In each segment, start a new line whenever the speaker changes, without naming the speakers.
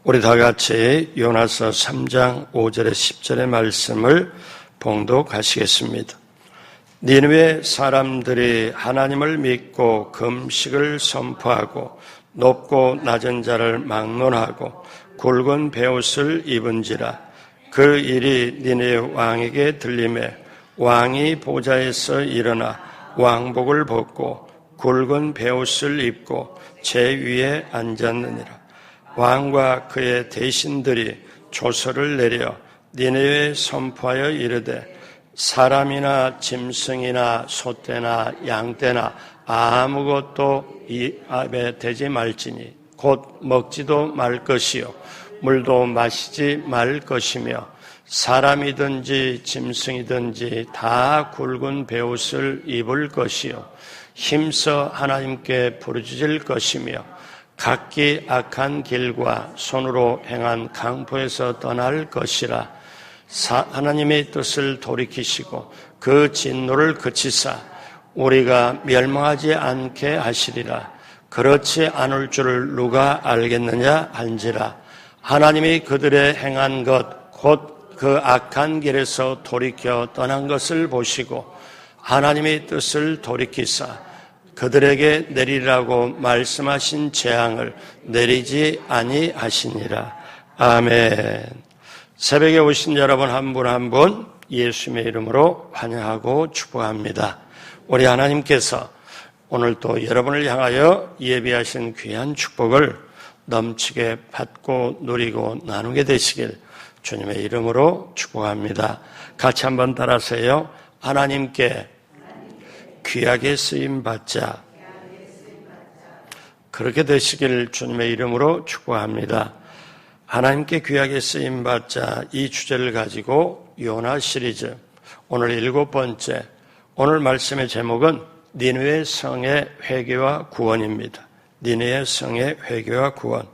우리 다 같이 요나서 3장 5절에 10절의 말씀을 봉독하시겠습니다. 니느웨 사람들이 하나님을 믿고 금식을 선포하고 높고 낮은 자를 막론하고 굵은 베옷을 입은지라. 그 일이 니느웨 왕에게 들리매 왕이 보좌에서 일어나 왕복을 벗고 굵은 베옷을 입고 제 위에 앉았느니라. 왕과 그의 대신들이 조서를 내려 니느웨에 선포하여 이르되 사람이나 짐승이나 소떼나 양떼나 아무것도 이 앞에 대지 말지니 곧 먹지도 말 것이요 물도 마시지 말 것이며 사람이든지 짐승이든지 다 굵은 베옷을 입을 것이요 힘써 하나님께 부르짖을 것이며 각기 악한 길과 손으로 행한 강포에서 떠날 것이라. 하나님의 뜻을 돌이키시고 그 진노를 그치사 우리가 멸망하지 않게 하시리라. 그렇지 않을 줄을 누가 알겠느냐 한지라. 하나님이 그들의 행한 것 곧 그 악한 길에서 돌이켜 떠난 것을 보시고 하나님의 뜻을 돌이키사 그들에게 내리라고 말씀하신 재앙을 내리지 아니하시니라. 아멘. 새벽에 오신 여러분 한 분 한 분 예수님의 이름으로 환영하고 축복합니다. 우리 하나님께서 오늘 또 여러분을 향하여 예비하신 귀한 축복을 넘치게 받고 누리고 나누게 되시길 주님의 이름으로 축복합니다. 같이 한번 따라하세요. 하나님께 귀하게 쓰임받자. 그렇게 되시길 주님의 이름으로 축복합니다. 하나님께 귀하게 쓰임받자 이 주제를 가지고 요나 시리즈 오늘 7번째 오늘 말씀의 제목은 니느웨 성의 회개와 구원입니다. 니느웨 성의 회개와 구원.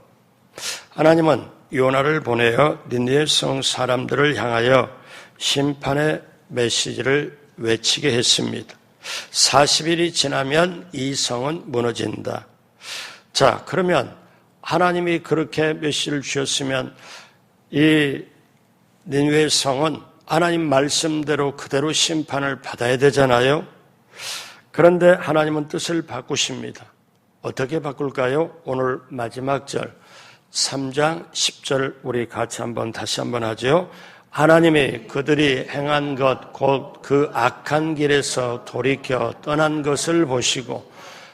하나님은 요나를 보내어 니느웨 성 사람들을 향하여 심판의 메시지를 외치게 했습니다. 40일이 지나면 이 성은 무너진다. 자, 그러면 하나님이 그렇게 메시지를 주셨으면 이 니느웨 성은 하나님 말씀대로 그대로 심판을 받아야 되잖아요. 그런데 하나님은 뜻을 바꾸십니다. 어떻게 바꿀까요? 오늘 마지막 절 3장 10절 우리 같이 다시 한번 하죠. 하나님이 그들이 행한 것 곧 그 악한 길에서 돌이켜 떠난 것을 보시고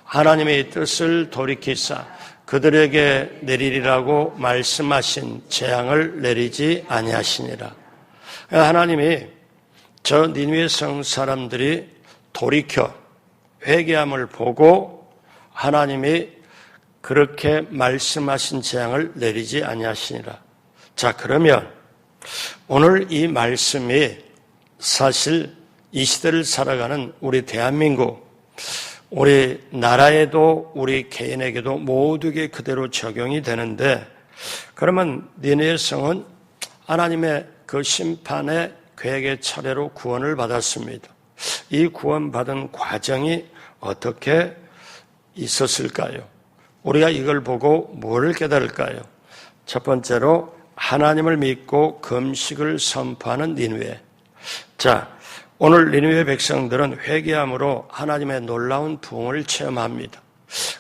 하나님의 뜻을 돌이키사 그들에게 내리리라고 말씀하신 재앙을 내리지 아니하시니라. 하나님이 저 니느웨 성 사람들이 돌이켜 회개함을 보고 하나님이 그렇게 말씀하신 재앙을 내리지 아니하시니라. 자, 그러면 오늘 이 말씀이 사실 이 시대를 살아가는 우리 대한민국, 우리 나라에도 우리 개인에게도 모두에게 그대로 적용이 되는데 그러면 니느웨 성은 하나님의 그 심판의 계획의 차례로 구원을 받았습니다. 이 구원받은 과정이 어떻게 있었을까요? 우리가 이걸 보고 뭐를 깨달을까요? 첫 번째로 하나님을 믿고 금식을 선포하는 니느웨. 자, 오늘 니느웨 백성들은 회개함으로 하나님의 놀라운 부흥을 체험합니다.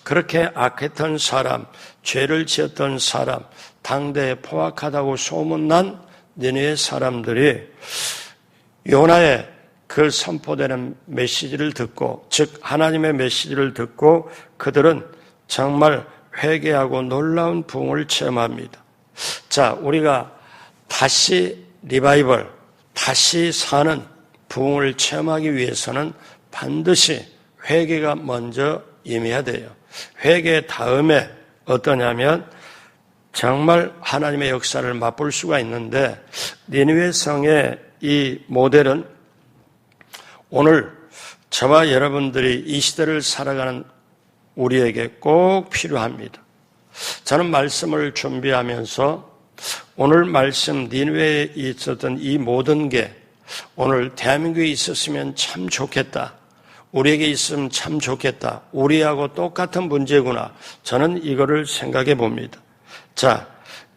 그렇게 악했던 사람, 죄를 지었던 사람, 당대에 포악하다고 소문난 니느웨 사람들이 요나의 그 선포되는 메시지를 듣고, 즉 하나님의 메시지를 듣고 그들은 정말 회개하고 놀라운 부흥을 체험합니다. 자, 우리가 다시 리바이벌, 다시 사는 부흥을 체험하기 위해서는 반드시 회개가 먼저 임해야 돼요. 회개 다음에 어떠냐면 정말 하나님의 역사를 맛볼 수가 있는데 니느웨 성의 이 모델은 오늘 저와 여러분들이 이 시대를 살아가는 우리에게 꼭 필요합니다. 저는 말씀을 준비하면서 오늘 말씀 니느웨에 있었던 이 모든 게 오늘 대한민국에 있었으면 참 좋겠다. 우리에게 있으면 참 좋겠다. 우리하고 똑같은 문제구나. 저는 이거를 생각해 봅니다. 자,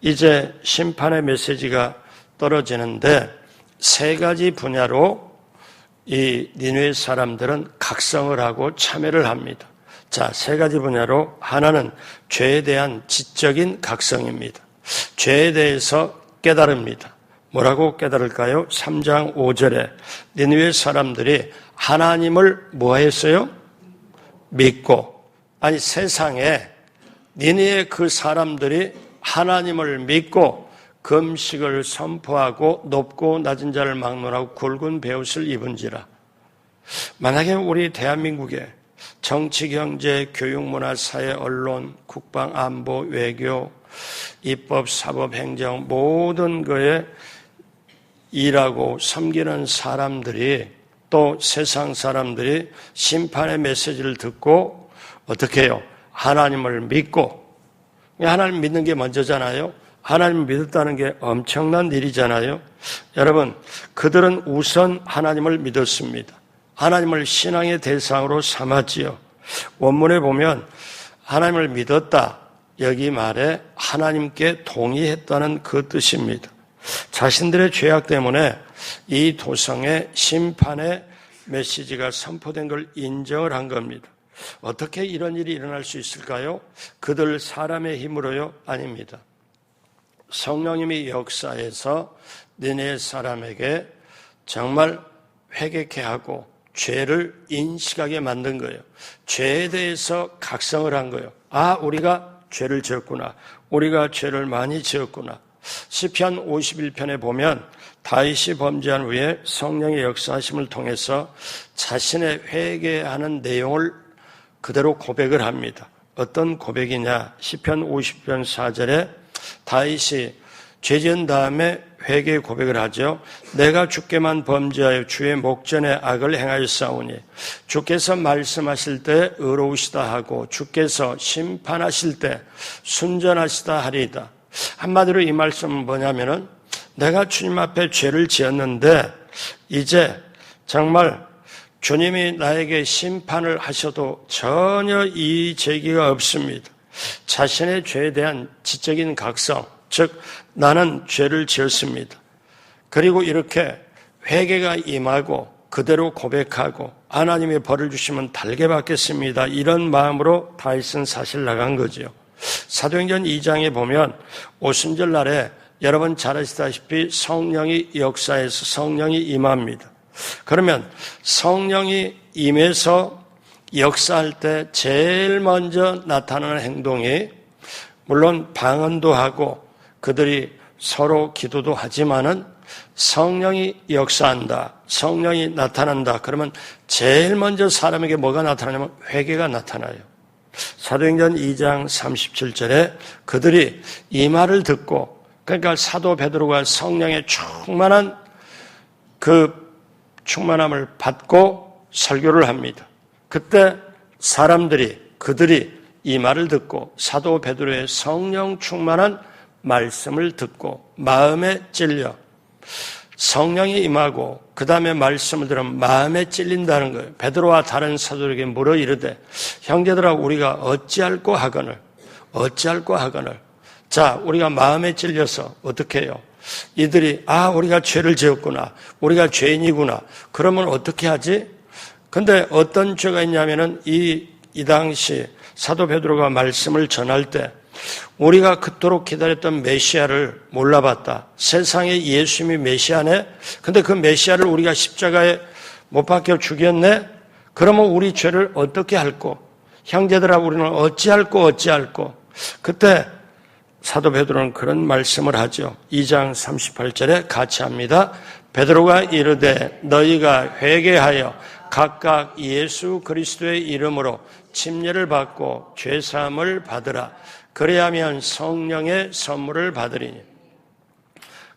이제 심판의 메시지가 떨어지는데 세 가지 분야로 이 니느웨 사람들은 각성을 하고 참여를 합니다. 자, 세 가지 분야로 하나는 죄에 대한 지적인 각성입니다. 죄에 대해서 깨달습니다. 뭐라고 깨달을까요? 3장 5절에 니느웨 사람들이 하나님을 뭐 했어요? 믿고. 아니, 세상에 니느웨 그 사람들이 하나님을 믿고 금식을 선포하고 높고 낮은 자를 막론하고 굵은 베옷을 입은지라. 만약에 우리 대한민국에 정치, 경제, 교육, 문화, 사회, 언론, 국방, 안보, 외교, 입법, 사법, 행정 모든 거에 일하고 섬기는 사람들이 또 세상 사람들이 심판의 메시지를 듣고 어떻게 해요? 하나님을 믿고, 하나님 믿는 게 먼저잖아요. 하나님을 믿었다는 게 엄청난 일이잖아요. 여러분, 그들은 우선 하나님을 믿었습니다. 하나님을 신앙의 대상으로 삼았지요. 원문에 보면 하나님을 믿었다, 여기 말에 하나님께 동의했다는 그 뜻입니다. 자신들의 죄악 때문에 이 도성에 심판의 메시지가 선포된 걸 인정을 한 겁니다. 어떻게 이런 일이 일어날 수 있을까요? 그들 사람의 힘으로요? 아닙니다. 성령님이 역사해서 니느웨 사람에게 정말 회개케 하고 죄를 인식하게 만든 거예요. 죄에 대해서 각성을 한 거예요. 아, 우리가 죄를 지었구나. 우리가 죄를 많이 지었구나. 시편 51편에 보면 다윗이 범죄한 후에 성령의 역사하심을 통해서 자신의 회개하는 내용을 그대로 고백을 합니다. 어떤 고백이냐? 시편 50편 4절에 다윗이 죄 지은 다음에 회개 고백을 하죠. 내가 주께만 범죄하여 주의 목전에 악을 행하였사오니 주께서 말씀하실 때 의로우시다 하고 주께서 심판하실 때 순전하시다 하리이다. 한마디로 이 말씀은 뭐냐면은 내가 주님 앞에 죄를 지었는데 이제 정말 주님이 나에게 심판을 하셔도 전혀 이의 제기가 없습니다. 자신의 죄에 대한 지적인 각성, 즉 나는 죄를 지었습니다. 그리고 이렇게 회개가 임하고 그대로 고백하고 하나님이 벌을 주시면 달게 받겠습니다. 이런 마음으로 다윗은 사실 나간 거죠. 사도행전 2장에 보면 오순절 날에 여러분 잘 아시다시피 성령이 역사해서 성령이 임합니다. 그러면 성령이 임해서 역사할 때 제일 먼저 나타나는 행동이 물론 방언도 하고 그들이 서로 기도도 하지만은 성령이 역사한다, 성령이 나타난다. 그러면 제일 먼저 사람에게 뭐가 나타나냐면 회개가 나타나요. 사도행전 2장 37절에 그들이 이 말을 듣고, 그러니까 사도 베드로가 성령의 충만한 그 충만함을 받고 설교를 합니다. 그때 그들이 이 말을 듣고 사도 베드로의 성령 충만한 말씀을 듣고 마음에 찔려 성령이 임하고 그 다음에 말씀을 들으면 마음에 찔린다는 거예요. 베드로와 다른 사도들에게 물어 이르되 형제들아 우리가 어찌할꼬 하거늘. 자, 우리가 마음에 찔려서 어떻게 해요? 이들이 우리가 죄를 지었구나, 우리가 죄인이구나. 그러면 어떻게 하지? 근데 어떤 죄가 있냐면은 이 당시 사도 베드로가 말씀을 전할 때 우리가 그토록 기다렸던 메시아를 몰라봤다. 세상에 예수님이 메시아네? 근데 그 메시아를 우리가 십자가에 못 박혀 죽였네? 그러면 우리 죄를 어떻게 할꼬? 형제들아 우리는 어찌할꼬? 그때 사도 베드로는 그런 말씀을 하죠. 2장 38절에 같이 합니다. 베드로가 이르되 너희가 회개하여 각각 예수 그리스도의 이름으로 침례를 받고 죄사함을 받으라. 그래야면 성령의 선물을 받으리니.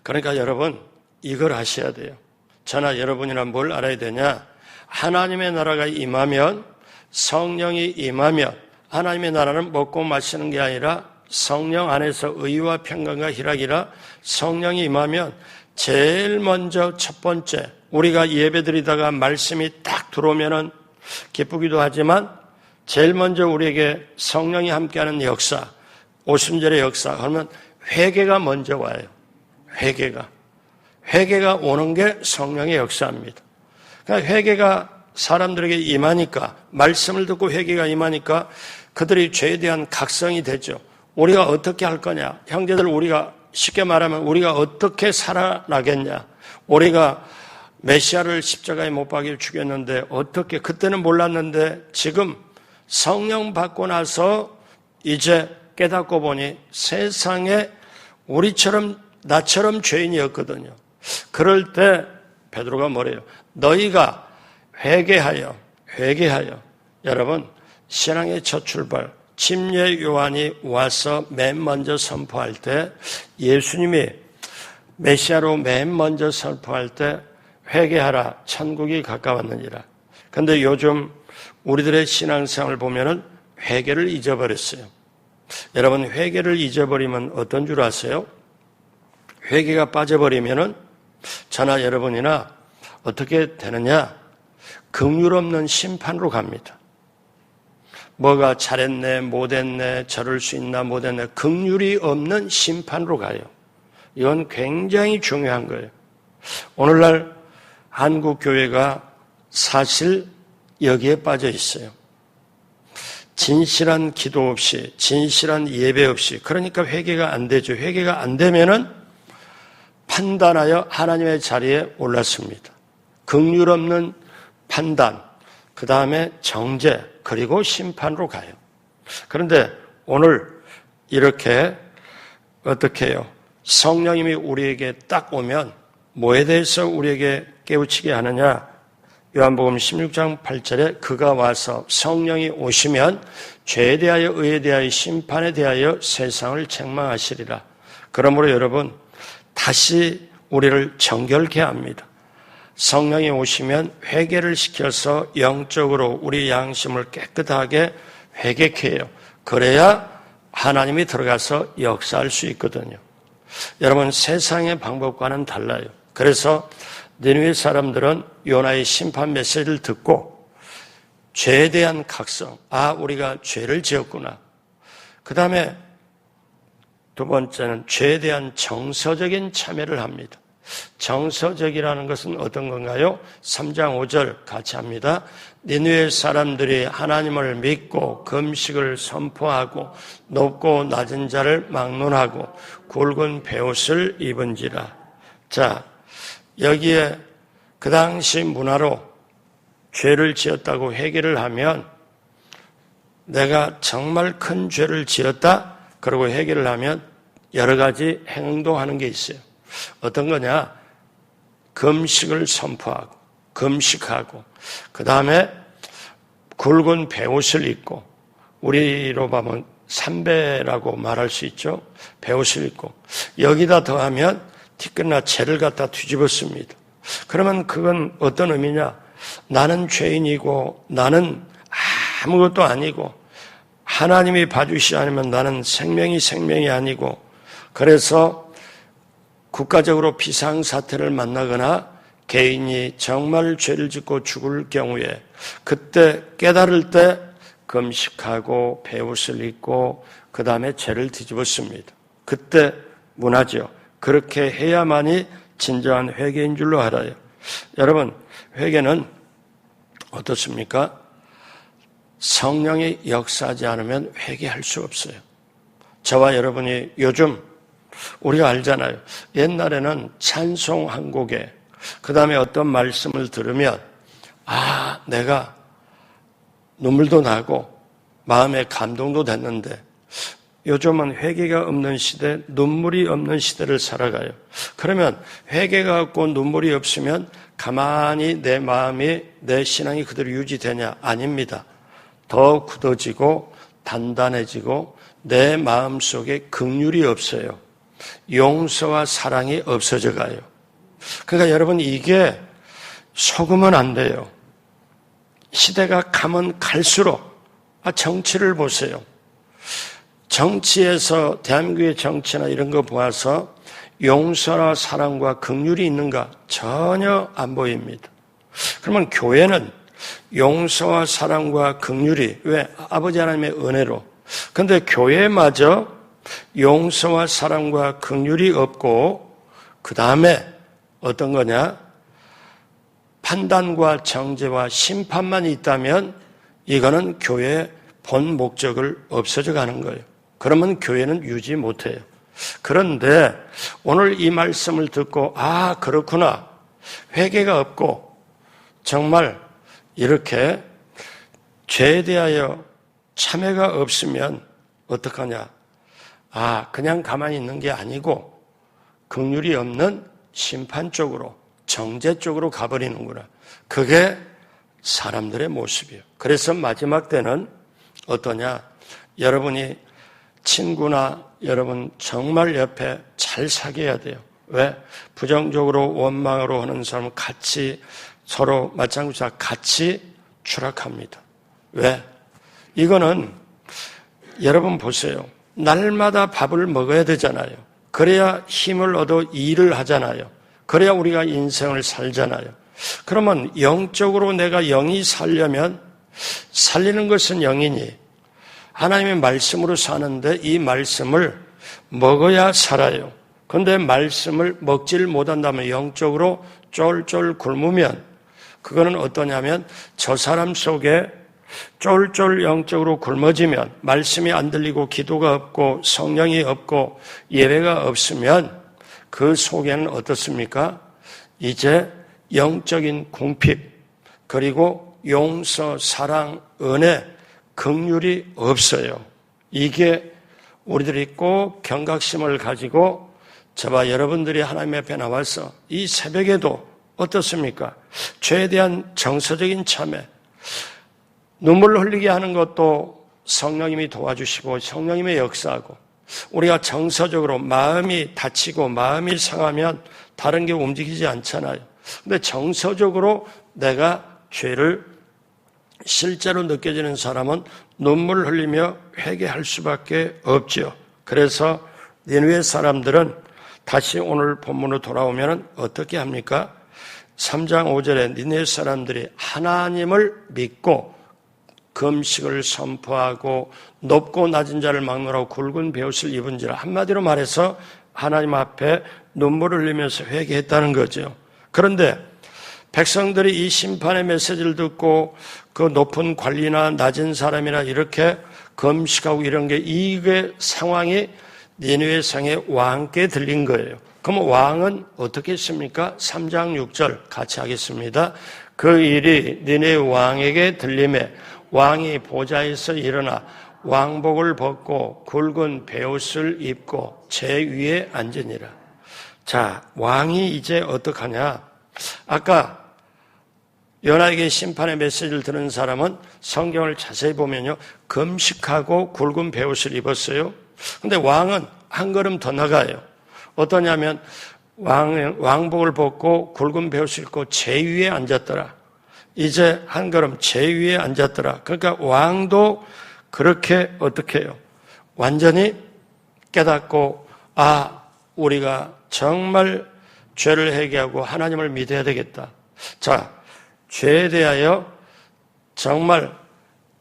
그러니까 여러분 이걸 하셔야 돼요. 저나 여러분이나 뭘 알아야 되냐? 하나님의 나라가 임하면, 성령이 임하면, 하나님의 나라는 먹고 마시는 게 아니라 성령 안에서 의와 평강과 희락이라, 성령이 임하면 제일 먼저 첫 번째 우리가 예배드리다가 말씀이 딱 들어오면은 기쁘기도 하지만 제일 먼저 우리에게 성령이 함께하는 역사, 오순절의 역사, 그러면 회개가 먼저 와요. 회개가 오는 게 성령의 역사입니다. 그러니까 회개가 사람들에게 임하니까, 말씀을 듣고 회개가 임하니까 그들이 죄에 대한 각성이 되죠. 우리가 어떻게 할 거냐? 형제들, 우리가 쉽게 말하면 우리가 어떻게 살아나겠냐? 우리가 메시아를 십자가에 못 박여 죽였는데 어떻게, 그때는 몰랐는데 지금 성령 받고 나서 이제 깨닫고 보니 세상에 우리처럼 나처럼 죄인이었거든요. 그럴 때 베드로가 뭐래요? 너희가 회개하여. 여러분, 신앙의 첫 출발, 침례 요한이 와서 맨 먼저 선포할 때, 예수님이 메시아로 맨 먼저 선포할 때 회개하라, 천국이 가까웠느니라. 그런데 요즘 우리들의 신앙생활을 보면은 회개를 잊어버렸어요. 여러분, 회개를 잊어버리면 어떤 줄 아세요? 회개가 빠져버리면은 저나 여러분이나 어떻게 되느냐? 긍휼 없는 심판으로 갑니다. 뭐가 잘했네, 못했네, 저럴 수 있나, 못했네, 긍휼이 없는 심판으로 가요. 이건 굉장히 중요한 거예요. 오늘날 한국 교회가 사실 여기에 빠져 있어요. 진실한 기도 없이, 진실한 예배 없이, 그러니까 회개가 안 되죠. 회개가 안 되면은 판단하여 하나님의 자리에 올랐습니다. 긍휼 없는 판단, 그 다음에 정죄, 그리고 심판으로 가요. 그런데 오늘 이렇게 어떻게 해요? 성령님이 우리에게 딱 오면 뭐에 대해서 우리에게 깨우치게 하느냐? 요한복음 16장 8절에 그가 와서, 성령이 오시면 죄에 대하여, 의에 대하여, 심판에 대하여 세상을 책망하시리라. 그러므로 여러분, 다시 우리를 정결케 합니다. 성령이 오시면 회개를 시켜서 영적으로 우리 양심을 깨끗하게 회개케 해요. 그래야 하나님이 들어가서 역사할 수 있거든요. 여러분, 세상의 방법과는 달라요. 그래서 니느웨 사람들은 요나의 심판 메시지를 듣고 죄에 대한 각성, 우리가 죄를 지었구나. 그 다음에 두 번째는 죄에 대한 정서적인 참여를 합니다. 정서적이라는 것은 어떤 건가요? 3장 5절 같이 합니다. 니느웨 사람들이 하나님을 믿고 금식을 선포하고 높고 낮은 자를 막론하고 굵은 베옷을 입은지라. 자, 여기에 그 당시 문화로 죄를 지었다고 회개를 하면, 내가 정말 큰 죄를 지었다 그러고 회개를 하면 여러 가지 행동하는 게 있어요. 어떤 거냐? 금식을 선포하고, 금식하고, 그 다음에 굵은 베옷을 입고, 우리로 보면 삼배라고 말할 수 있죠. 베옷을 입고, 여기다 더하면 티끌나 채를 갖다 뒤집었습니다. 그러면 그건 어떤 의미냐? 나는 죄인이고, 나는 아무것도 아니고, 하나님이 봐주시지 않으면 나는 생명이 아니고, 그래서 국가적으로 비상사태를 만나거나 개인이 정말 죄를 짓고 죽을 경우에 그때 깨달을 때 금식하고 베옷을 입고 그 다음에 죄를 뒤집었습니다. 그때 문화죠. 그렇게 해야만이 진정한 회개인 줄로 알아요. 여러분, 회개는 어떻습니까? 성령이 역사하지 않으면 회개할 수 없어요. 저와 여러분이 요즘 우리가 알잖아요. 옛날에는 찬송 한 곡에 그 다음에 어떤 말씀을 들으면 내가 눈물도 나고 마음에 감동도 됐는데, 요즘은 회개가 없는 시대, 눈물이 없는 시대를 살아가요. 그러면 회개가 없고 눈물이 없으면 가만히 내 마음이, 내 신앙이 그대로 유지되냐? 아닙니다. 더 굳어지고 단단해지고 내 마음속에 긍휼이 없어요. 용서와 사랑이 없어져 가요. 그러니까 여러분, 이게 속으면 안 돼요. 시대가 가면 갈수록, 정치를 보세요. 정치에서, 대한민국의 정치나 이런 거 보아서 용서와 사랑과 긍휼이 있는가? 전혀 안 보입니다. 그러면 교회는 용서와 사랑과 긍휼이, 왜? 아버지 하나님의 은혜로. 그런데 교회마저 용서와 사랑과 긍휼이 없고 그 다음에 어떤 거냐? 판단과 정죄와 심판만 있다면 이거는 교회의 본 목적을 없어져 가는 거예요. 그러면 교회는 유지 못해요. 그런데 오늘 이 말씀을 듣고 그렇구나. 회개가 없고 정말 이렇게 죄에 대하여 참회가 없으면 어떡하냐? 그냥 가만히 있는 게 아니고 긍휼이 없는 심판 쪽으로, 정죄 쪽으로 가버리는구나. 그게 사람들의 모습이에요. 그래서 마지막 때는 어떠냐? 여러분이 친구나 여러분 정말 옆에 잘 사귀어야 돼요. 왜? 부정적으로 원망으로 하는 사람은 같이 서로 마찬가지로 같이 추락합니다. 왜? 이거는 여러분 보세요. 날마다 밥을 먹어야 되잖아요. 그래야 힘을 얻어 일을 하잖아요. 그래야 우리가 인생을 살잖아요. 그러면 영적으로 내가 영이 살려면 살리는 것은 영이니 하나님의 말씀으로 사는데 이 말씀을 먹어야 살아요. 그런데 말씀을 먹지를 못한다면 영적으로 쫄쫄 굶으면 그거는 어떠냐면 저 사람 속에 쫄쫄 영적으로 굶어지면 말씀이 안 들리고 기도가 없고 성령이 없고 예배가 없으면 그 속에는 어떻습니까? 이제 영적인 궁핍 그리고 용서, 사랑, 은혜, 긍휼이 없어요. 이게 우리들이 꼭 경각심을 가지고 저와 여러분들이 하나님 앞에 나와서 이 새벽에도 어떻습니까? 죄에 대한 정서적인 참회, 눈물을 흘리게 하는 것도 성령님이 도와주시고 성령님의 역사하고 우리가 정서적으로 마음이 다치고 마음이 상하면 다른 게 움직이지 않잖아요. 근데 정서적으로 내가 죄를 실제로 느껴지는 사람은 눈물을 흘리며 회개할 수밖에 없죠. 그래서 니느웨 사람들은 다시 오늘 본문으로 돌아오면 어떻게 합니까? 3장 5절에 니느웨 사람들이 하나님을 믿고 금식을 선포하고 높고 낮은 자를 막론하고 굵은 베옷을 입은지라 한마디로 말해서 하나님 앞에 눈물을 흘리면서 회개했다는 거죠. 그런데 백성들이 이 심판의 메시지를 듣고 그 높은 관리나 낮은 사람이나 이렇게 금식하고 이런 게 이게 상황이 니느웨 성의 왕께 들린 거예요. 그럼 왕은 어떻게 했습니까? 3장 6절 같이 하겠습니다. 그 일이 니느웨 왕에게 들림에 왕이 보좌에서 일어나 왕복을 벗고 굵은 베옷을 입고 제 위에 앉으니라. 자, 왕이 이제 어떡하냐? 아까 요나에게 심판의 메시지를 들은 사람은 성경을 자세히 보면요. 금식하고 굵은 베옷을 입었어요. 근데 왕은 한 걸음 더 나가요. 어떠냐면 왕복을 벗고 굵은 베옷을 입고 제 위에 앉았더라. 이제 한 걸음 제 위에 앉았더라. 그러니까 왕도 그렇게 어떻게 해요? 완전히 깨닫고 우리가 정말 죄를 회개하고 하나님을 믿어야 되겠다. 자, 죄에 대하여 정말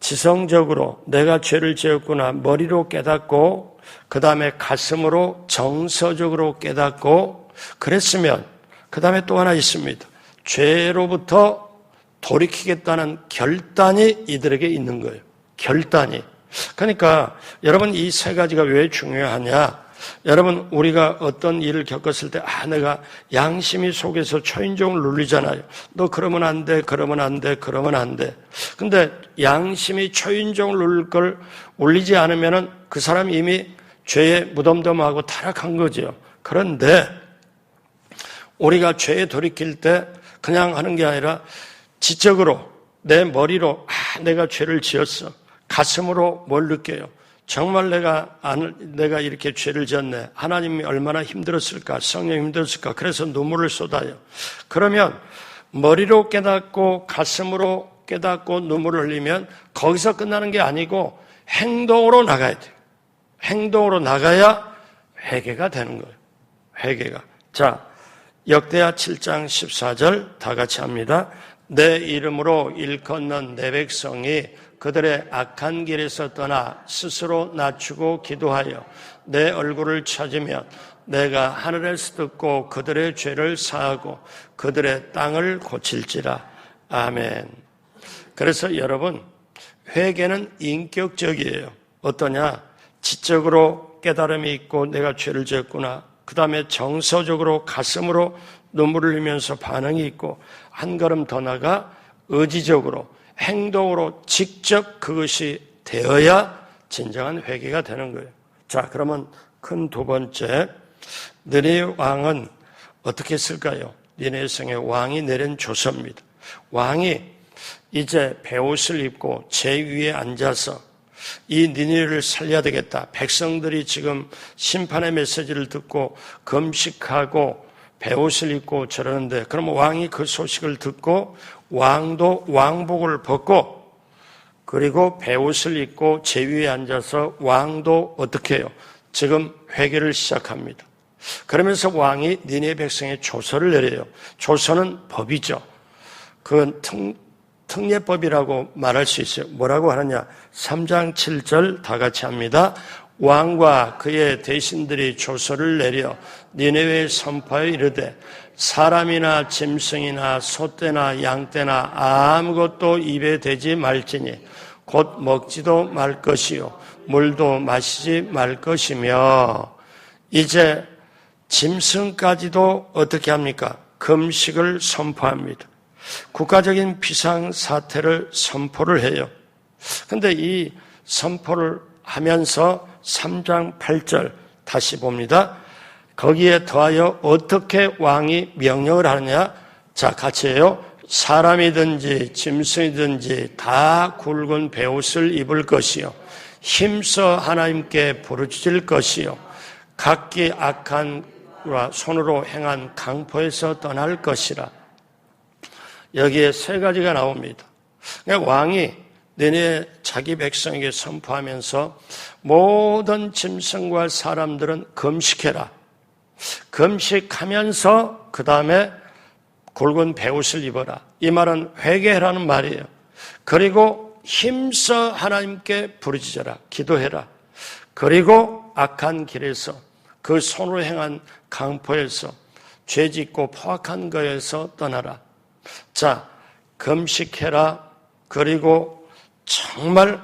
지성적으로 내가 죄를 지었구나 머리로 깨닫고 그 다음에 가슴으로 정서적으로 깨닫고 그랬으면 그 다음에 또 하나 있습니다. 죄로부터 돌이키겠다는 결단이 이들에게 있는 거예요. 결단이. 그러니까 여러분 이 세 가지가 왜 중요하냐? 여러분 우리가 어떤 일을 겪었을 때 내가 양심이 속에서 초인종을 눌리잖아요. 너 그러면 안 돼, 그러면 안 돼, 그러면 안 돼. 근데 양심이 초인종을 누를 걸 울리지 않으면은 그 사람이 이미 죄에 무덤덤하고 타락한 거죠. 그런데 우리가 죄에 돌이킬 때 그냥 하는 게 아니라 지적으로 내 머리로 내가 죄를 지었어. 가슴으로 뭘 느껴요? 정말 내가 이렇게 죄를 지었네. 하나님이 얼마나 힘들었을까? 성령이 힘들었을까? 그래서 눈물을 쏟아요. 그러면 머리로 깨닫고 가슴으로 깨닫고 눈물을 흘리면 거기서 끝나는 게 아니고 행동으로 나가야 돼요. 행동으로 나가야 회개가 되는 거예요. 회개가. 자, 역대하 7장 14절 다 같이 합니다. 내 이름으로 일컫는 내 백성이 그들의 악한 길에서 떠나 스스로 낮추고 기도하여 내 얼굴을 찾으면 내가 하늘에서 듣고 그들의 죄를 사하고 그들의 땅을 고칠지라. 아멘. 그래서 여러분, 회개는 인격적이에요. 어떠냐? 지적으로 깨달음이 있고 내가 죄를 지었구나. 그 다음에 정서적으로 가슴으로 눈물을 흘리면서 반응이 있고 한 걸음 더 나가 의지적으로 행동으로 직접 그것이 되어야 진정한 회개가 되는 거예요. 자, 그러면 큰 두 번째, 느헤미야 왕은 어떻게 했을까요? 니느웨 성의 왕이 내린 조서입니다. 왕이 이제 베옷을 입고 제 위에 앉아서 이 니느웨를 살려야 되겠다. 백성들이 지금 심판의 메시지를 듣고 금식하고 베옷을 입고 저러는데, 그러면 왕이 그 소식을 듣고 왕도 왕복을 벗고 그리고 베옷을 입고 제 위에 앉아서 왕도 어떻게 해요? 지금 회개를 시작합니다. 그러면서 왕이 니느웨 백성에 조서를 내려요. 조서는 법이죠. 그건 특례법이라고 말할 수 있어요. 뭐라고 하느냐? 3장 7절 다 같이 합니다. 왕과 그의 대신들이 조서를 내려 니느웨에 선포하여 이르되 사람이나 짐승이나 소떼나 양떼나 아무것도 입에 대지 말지니 곧 먹지도 말 것이요 물도 마시지 말 것이며, 이제 짐승까지도 어떻게 합니까? 금식을 선포합니다. 국가적인 비상사태를 선포를 해요. 그런데 이 선포를 하면서 3장 8절 다시 봅니다. 거기에 더하여 어떻게 왕이 명령을 하느냐? 자, 같이 해요. 사람이든지 짐승이든지 다 굵은 베옷을 입을 것이요 힘써 하나님께 부르짖을 것이요 각기 악한 손으로 행한 강포에서 떠날 것이라. 여기에 세 가지가 나옵니다. 그러니까 왕이 니느웨 자기 백성에게 선포하면서 모든 짐승과 사람들은 금식해라. 금식하면서 그 다음에 굵은 베옷을 입어라. 이 말은 회개해라는 말이에요. 그리고 힘써 하나님께 부르짖어라. 기도해라. 그리고 악한 길에서 그 손으로 행한 강포에서 죄짓고 포악한 거에서 떠나라. 자, 금식해라. 그리고 정말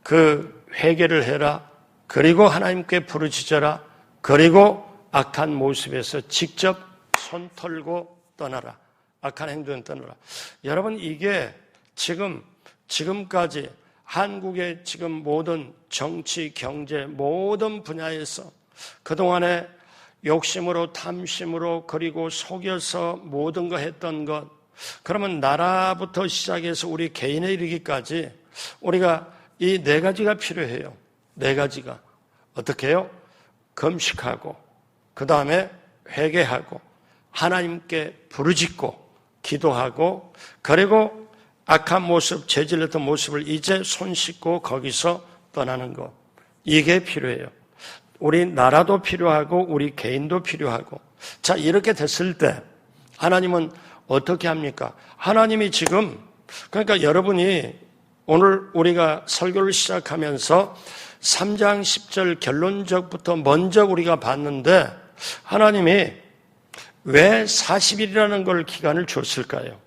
그 회개를 해라. 그리고 하나님께 부르짖어라. 그리고 악한 모습에서 직접 손 털고 떠나라. 악한 행동은 떠나라. 여러분, 이게 지금까지 한국의 지금 모든 정치, 경제, 모든 분야에서 그동안에 욕심으로, 탐심으로, 그리고 속여서 모든 거 했던 것, 그러면 나라부터 시작해서 우리 개인에 이르기까지 우리가 이 네 가지가 필요해요. 네 가지가. 어떻게 해요? 금식하고, 그 다음에 회개하고, 하나님께 부르짖고, 기도하고, 그리고 악한 모습, 죄질렀던 모습을 이제 손 씻고 거기서 떠나는 것. 이게 필요해요. 우리 나라도 필요하고 우리 개인도 필요하고. 자, 이렇게 됐을 때 하나님은 어떻게 합니까? 하나님이 지금, 그러니까 여러분이 오늘 우리가 설교를 시작하면서 3장 10절 결론적부터 먼저 우리가 봤는데, 하나님이 왜 40일이라는 걸 기간을 줬을까요?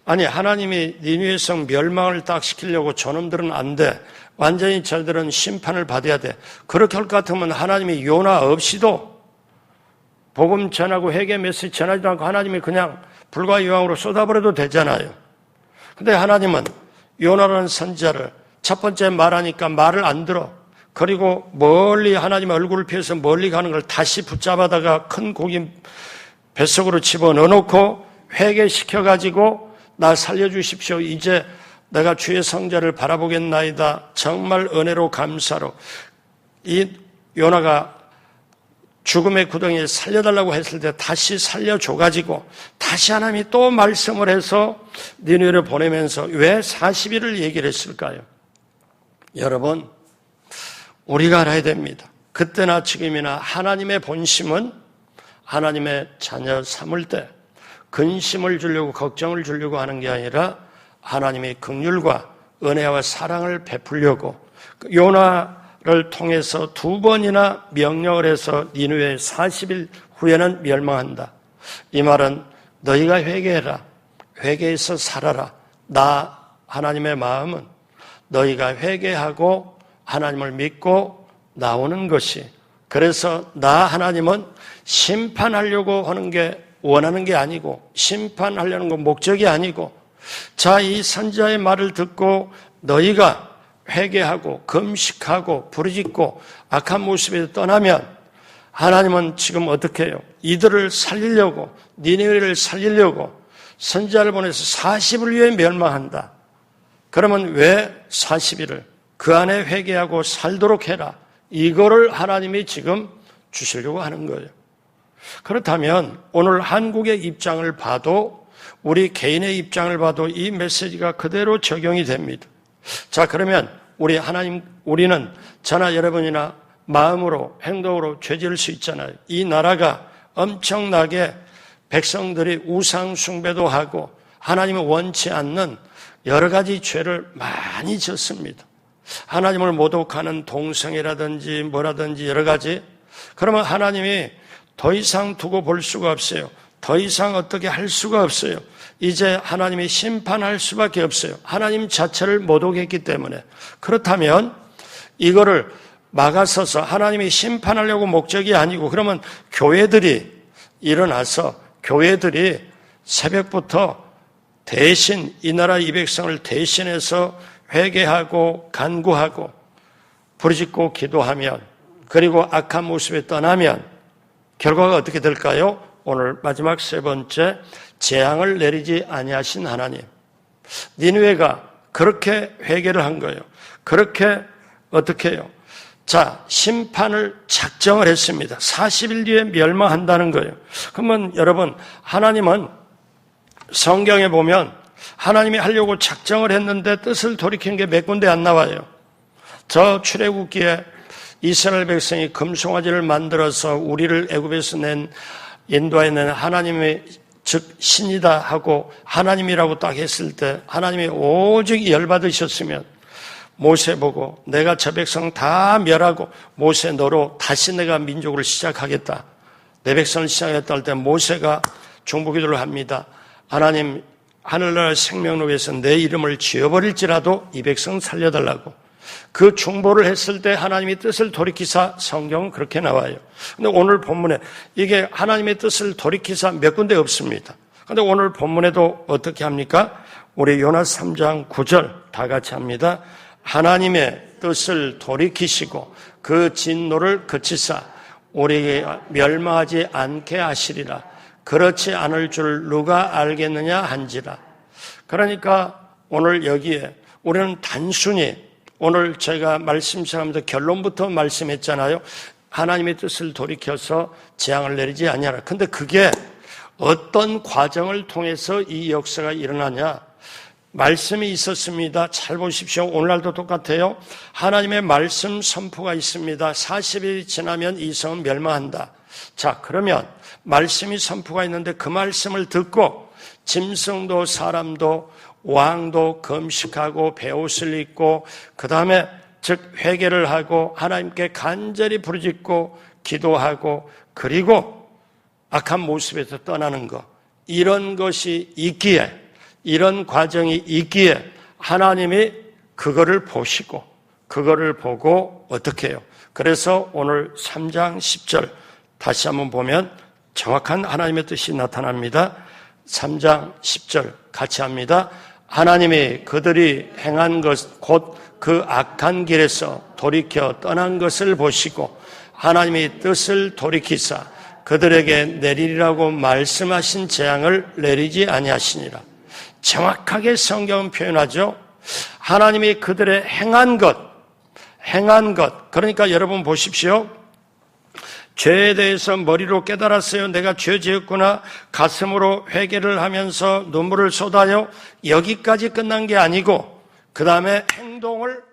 아니, 하나님이 니느웨 성 멸망을 딱 시키려고 저놈들은 안 돼, 완전히 저들은 심판을 받아야 돼, 그렇게 할 것 같으면 하나님이 요나 없이도 복음 전하고 회개 메시지 전하지도 않고 하나님이 그냥 불과 이왕으로 쏟아버려도 되잖아요. 근데 하나님은 요나라는 선지자를 첫 번째 말하니까 말을 안 들어. 그리고 멀리 하나님의 얼굴을 피해서 멀리 가는 걸 다시 붙잡아다가 큰 고기 뱃속으로 집어넣어놓고 회개시켜가지고 나 살려주십시오. 이제 내가 주의 성자를 바라보겠나이다. 정말 은혜로 감사로. 이 요나가 죽음의 구덩이에 살려달라고 했을 때 다시 살려줘가지고 다시 하나님이 또 말씀을 해서 니느웨를 보내면서 왜 40일을 얘기를 했을까요? 여러분, 우리가 알아야 됩니다. 그때나 지금이나 하나님의 본심은 하나님의 자녀 삼을 때 근심을 주려고 걱정을 주려고 하는 게 아니라 하나님의 긍휼과 은혜와 사랑을 베풀려고 요나를 통해서 2번이나 명령을 해서 니느웨 40일 후에는 멸망한다. 이 말은 너희가 회개해라. 회개해서 살아라. 나 하나님의 마음은 너희가 회개하고 하나님을 믿고 나오는 것이, 그래서 나 하나님은 심판하려고 하는 게 원하는 게 아니고 심판하려는 건 목적이 아니고, 자, 이 선지자의 말을 듣고 너희가 회개하고 금식하고 부르짖고 악한 모습에서 떠나면 하나님은 지금 어떻게 해요? 이들을 살리려고, 니느웨를 살리려고 선지자를 보내서 40일 후에 멸망한다. 그러면 왜 40일을 그 안에 회개하고 살도록 해라. 이거를 하나님이 지금 주시려고 하는 거예요. 그렇다면 오늘 한국의 입장을 봐도, 우리 개인의 입장을 봐도 이 메시지가 그대로 적용이 됩니다. 자, 그러면 우리는 저나 여러분이나 마음으로 행동으로 죄 지을 수 있잖아요. 이 나라가 엄청나게 백성들이 우상 숭배도 하고 하나님을 원치 않는 여러 가지 죄를 많이 지었습니다. 하나님을 모독하는 동성애라든지 뭐라든지 여러 가지. 그러면 하나님이 더 이상 두고 볼 수가 없어요. 더 이상 어떻게 할 수가 없어요. 이제 하나님이 심판할 수밖에 없어요. 하나님 자체를 모독했기 때문에. 그렇다면 이거를 막아서서 하나님이 심판하려고 목적이 아니고, 그러면 교회들이 일어나서 교회들이 새벽부터 대신 이 나라 이 백성을 대신해서 회개하고 간구하고 부르짖고 기도하면, 그리고 악한 모습에 떠나면 결과가 어떻게 될까요? 오늘 마지막 3번째, 재앙을 내리지 아니하신 하나님. 니느웨가 그렇게 회개를 한 거예요. 그렇게 어떻게 해요? 자, 심판을 작정을 했습니다. 40일 뒤에 멸망한다는 거예요. 그러면 여러분, 하나님은 성경에 보면 하나님이 하려고 작정을 했는데 뜻을 돌이킨 게 몇 군데 안 나와요. 저 출애굽기에 이스라엘 백성이 금송아지를 만들어서 우리를 애굽에서 인도해낸 하나님의 즉 신이다 하고 하나님이라고 딱 했을 때 하나님이 오직 열받으셨으면 모세 보고 내가 저 백성 다 멸하고 모세 너로 다시 내가 민족을 시작하겠다. 내 백성을 시작했다 할 때 모세가 중보기도를 합니다. 하나님, 하늘나라 생명록에서 내 이름을 지워버릴지라도 이 백성 살려달라고. 그 중보를 했을 때 하나님의 뜻을 돌이키사, 성경은 그렇게 나와요. 근데 오늘 본문에 이게 하나님의 뜻을 돌이키사 몇 군데 없습니다. 근데 오늘 본문에도 어떻게 합니까? 우리 요나 3장 9절 다 같이 합니다. 하나님의 뜻을 돌이키시고 그 진노를 그치사 우리에게 멸망하지 않게 하시리라. 그렇지 않을 줄 누가 알겠느냐 한지라. 그러니까 오늘 여기에 우리는 단순히 오늘 제가 말씀처럼도 결론부터 말씀했잖아요. 하나님의 뜻을 돌이켜서 재앙을 내리지 아니하라. 근데 그게 어떤 과정을 통해서 이 역사가 일어나냐? 말씀이 있었습니다. 잘 보십시오. 오늘날도 똑같아요. 하나님의 말씀 선포가 있습니다. 40일이 지나면 이 성은 멸망한다. 자, 그러면 말씀이 선포가 있는데 그 말씀을 듣고 짐승도 사람도 왕도 금식하고 베옷을 입고 그 다음에 즉 회개를 하고 하나님께 간절히 부르짖고 기도하고 그리고 악한 모습에서 떠나는 것, 이런 것이 있기에, 이런 과정이 있기에 하나님이 그거를 보시고 그거를 보고 어떻게 해요? 그래서 오늘 3장 10절 다시 한번 보면 정확한 하나님의 뜻이 나타납니다. 3장 10절 같이 합니다. 하나님이 그들이 행한 것 곧 그 악한 길에서 돌이켜 떠난 것을 보시고 하나님이 뜻을 돌이키사 그들에게 내리리라고 말씀하신 재앙을 내리지 아니하시니라. 정확하게 성경은 표현하죠. 하나님이 그들의 행한 것, 그러니까 여러분 보십시오. 죄에 대해서 머리로 깨달았어요. 내가 죄 지었구나. 가슴으로 회개를 하면서 눈물을 쏟아요. 여기까지 끝난 게 아니고 그 다음에 행동을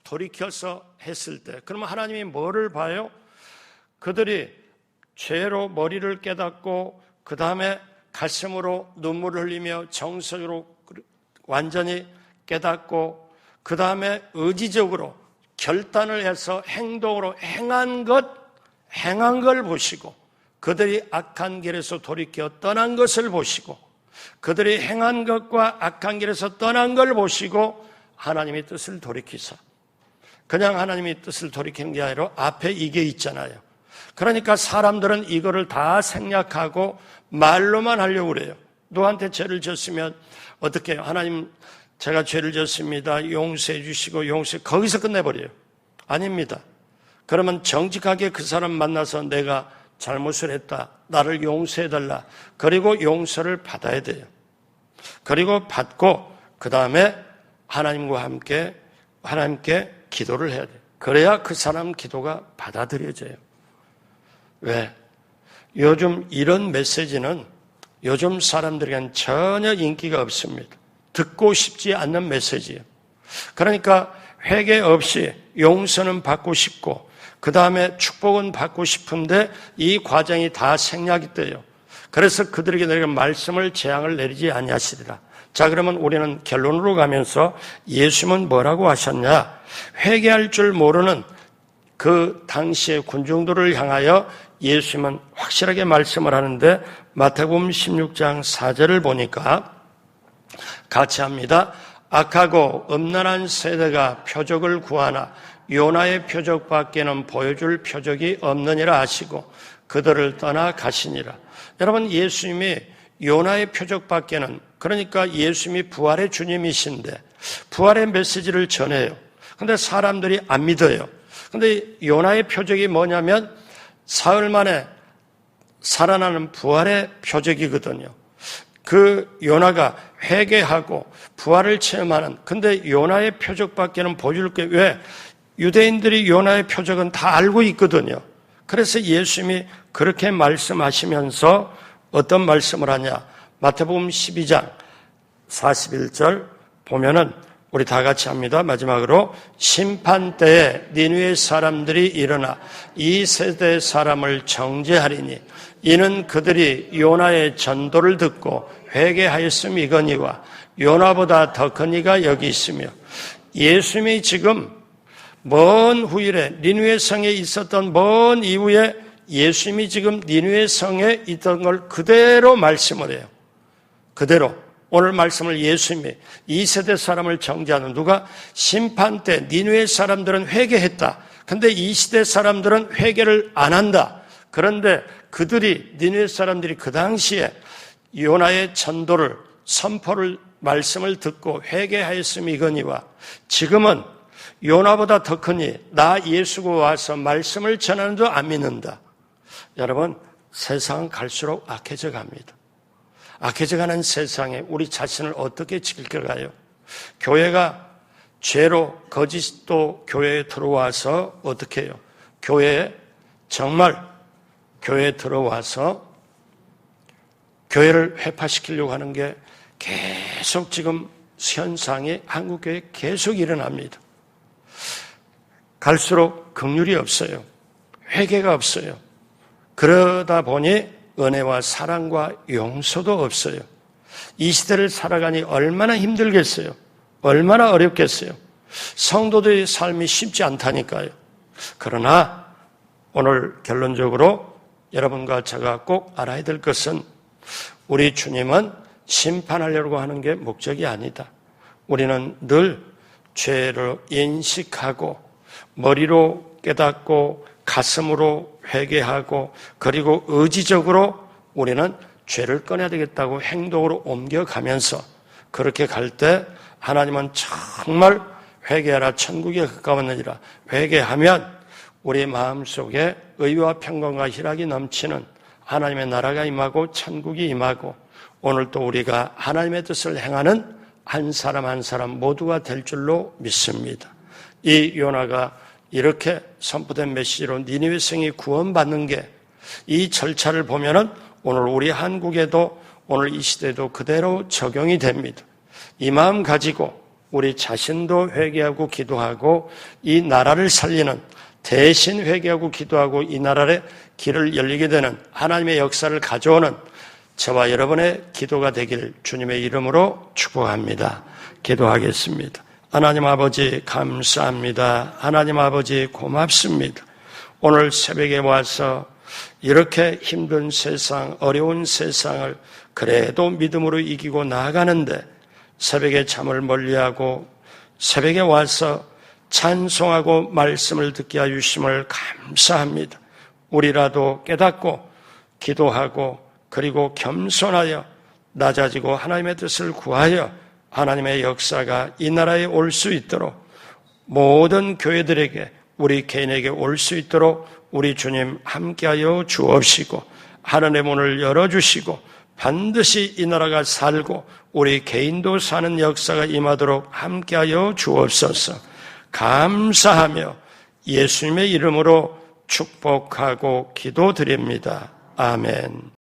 돌이켜서 했을 때, 그러면 하나님이 뭐를 봐요? 그들이 죄로 머리를 깨닫고 그 다음에 가슴으로 눈물을 흘리며 정서적으로 완전히 깨닫고 그 다음에 의지적으로 결단을 해서 행동으로 행한 걸 보시고 그들이 악한 길에서 돌이켜 떠난 것을 보시고 그들이 행한 것과 악한 길에서 떠난 걸 보시고 하나님의 뜻을 돌이키사 그냥 하나님의 뜻을 돌이키는 게 아니라 앞에 이게 있잖아요. 그러니까 사람들은 이거를 다 생략하고 말로만 하려고 그래요. 누구한테 죄를 졌으면 어떻게 해요? 하나님 제가 죄를 졌습니다. 용서해 주시고 거기서 끝내버려요. 아닙니다. 그러면 정직하게 그 사람 만나서 내가 잘못을 했다. 나를 용서해달라. 그리고 용서를 받아야 돼요. 그리고 받고 그 다음에 하나님과 함께 하나님께 기도를 해야 돼요. 그래야 그 사람 기도가 받아들여져요. 왜? 요즘 이런 메시지는 요즘 사람들에게는 전혀 인기가 없습니다. 듣고 싶지 않는 메시지예요. 그러니까 회개 없이 용서는 받고 싶고 그 다음에 축복은 받고 싶은데 이 과정이 다 생략이 돼요. 그래서 그들에게 내가 말씀을 재앙을 내리지 아니하시리라. 자, 그러면 우리는 결론으로 가면서 예수님은 뭐라고 하셨냐? 회개할 줄 모르는 그 당시의 군중들을 향하여 예수님은 확실하게 말씀을 하는데 마태복음 16장 4절을 보니까 같이 합니다. 악하고 음란한 세대가 표적을 구하나 요나의 표적밖에는 보여줄 표적이 없느니라 하시고 그들을 떠나 가시니라. 여러분, 예수님이 요나의 표적밖에는, 그러니까 예수님이 부활의 주님이신데 부활의 메시지를 전해요. 근데 사람들이 안 믿어요. 근데 요나의 표적이 뭐냐면 사흘 만에 살아나는 부활의 표적이거든요. 그 요나가 회개하고 부활을 체험하는, 근데 요나의 표적밖에는 보여줄 게, 왜? 유대인들이 요나의 표적은 다 알고 있거든요. 그래서 예수님이 그렇게 말씀하시면서 어떤 말씀을 하냐? 마태복음 12장 41절 보면은 우리 다 같이 합니다. 마지막으로 심판 때에 니느웨 사람들이 일어나 이 세대 사람을 정죄하리니 이는 그들이 요나의 전도를 듣고 회개하였음이거니와 요나보다 더 큰 이가 여기 있으며, 예수님이 지금 먼 후일에 니느웨 성에 있었던 먼 이후에 예수님이 지금 니느웨 성에 있던 걸 그대로 말씀을 해요. 그대로 오늘 말씀을 예수님이 이 세대 사람을 정죄하는, 누가? 심판 때 니느웨 사람들은 회개했다. 근데 이 시대 사람들은 회개를 안 한다. 그런데 그들이, 니느웨 사람들이 그 당시에 요나의 전도를, 선포를, 말씀을 듣고 회개하였음이거니와 지금은 요나보다 더 크니 나 예수가 와서 말씀을 전하는도 안 믿는다. 여러분, 세상은 갈수록 악해져 갑니다. 악해져가는 세상에 우리 자신을 어떻게 지킬까요? 교회가 죄로, 거짓도 교회에 들어와서 어떻게 해요? 교회에 들어와서 교회를 회파시키려고 하는 게 계속 지금 현상이 한국교회에 계속 일어납니다. 갈수록 긍휼이 없어요. 회개가 없어요. 그러다 보니 은혜와 사랑과 용서도 없어요. 이 시대를 살아가니 얼마나 힘들겠어요. 얼마나 어렵겠어요. 성도들의 삶이 쉽지 않다니까요. 그러나 오늘 결론적으로 여러분과 제가 꼭 알아야 될 것은, 우리 주님은 심판하려고 하는 게 목적이 아니다. 우리는 늘 죄를 인식하고 머리로 깨닫고 가슴으로 회개하고 그리고 의지적으로 우리는 죄를 꺼내야 되겠다고 행동으로 옮겨가면서, 그렇게 갈 때 하나님은 정말 회개하라 천국에 가까웠느니라, 회개하면 우리 마음속에 의와 평강과 희락이 넘치는 하나님의 나라가 임하고 천국이 임하고 오늘 또 우리가 하나님의 뜻을 행하는 한 사람 한 사람 모두가 될 줄로 믿습니다. 이 요나가 이렇게 선포된 메시지로 니느웨 성이 구원받는 게, 이 절차를 보면은 오늘 우리 한국에도, 오늘 이 시대도 그대로 적용이 됩니다. 이 마음 가지고 우리 자신도 회개하고 기도하고 이 나라를 살리는, 대신 회개하고 기도하고 이 나라의 길을 열리게 되는 하나님의 역사를 가져오는 저와 여러분의 기도가 되길 주님의 이름으로 축복합니다. 기도하겠습니다. 하나님 아버지 감사합니다. 하나님 아버지 고맙습니다. 오늘 새벽에 와서 이렇게 힘든 세상, 어려운 세상을 그래도 믿음으로 이기고 나아가는데 새벽에 잠을 멀리하고 새벽에 와서 찬송하고 말씀을 듣게 하심을 감사합니다. 우리라도 깨닫고 기도하고 그리고 겸손하여 낮아지고 하나님의 뜻을 구하여 하나님의 역사가 이 나라에 올 수 있도록 모든 교회들에게 우리 개인에게 올 수 있도록 우리 주님 함께하여 주옵시고 하늘의 문을 열어주시고 반드시 이 나라가 살고 우리 개인도 사는 역사가 임하도록 함께하여 주옵소서. 감사하며 예수님의 이름으로 축복하고 기도드립니다. 아멘.